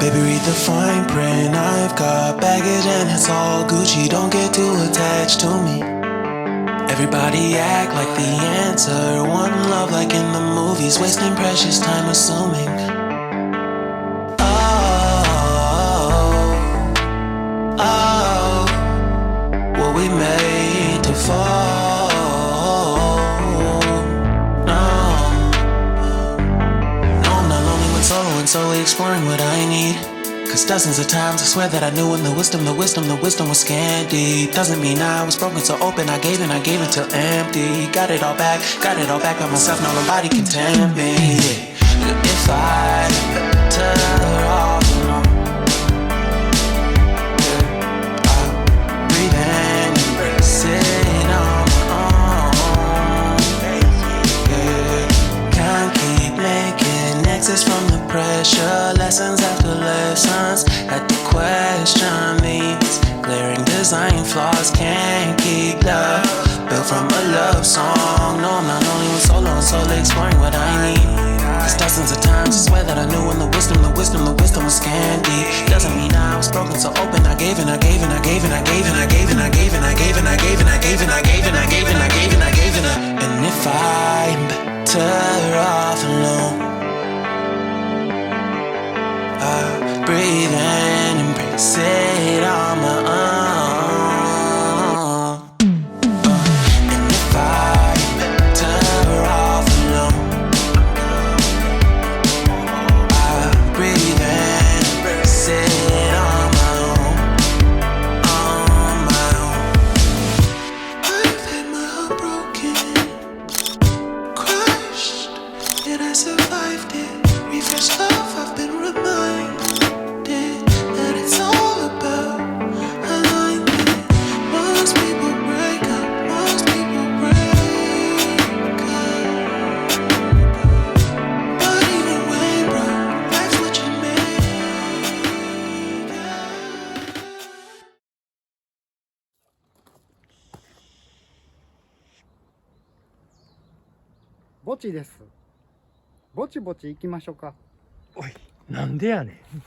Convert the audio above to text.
Baby, read the fine print. I've got baggage and it's all Gucci. Don't get too attached to me. Everybody act like the answer. One love like in the movies. Wasting precious time assuming. Oh, were we made to fall? No, I'm not lonely when solo and solely exploring what I need. Cause dozens of times I swear that I knew when the wisdom was scanty. Doesn't mean I was broken so open, I gave it till empty. Got it all back by myself, now nobody can tempt me. If I better off alone, breathe in, embrace it on my own. Can't keep making exits from the pressure. Lessons after lessons, had to question these glaring design flaws. Can't keep love built from a love song. No, I'm not only with solo and solely exploring what I need. Cause dozens of times I swear that I knew when the wisdom was scanty. Doesn't mean I was broken so open, I gave it. And if I'm better off alone, breathe in, embrace it on my own. And if I'm better off alone, breathe in, embrace it on my own. I've had my heart broken, crushed, yet I survived it. Refresh love, I've been reminded that it's all about alignment. Most people break up, but even when broke, that's what you make it. ぼちです。ぼちぼち行きましょうか。おい、なんでやねん。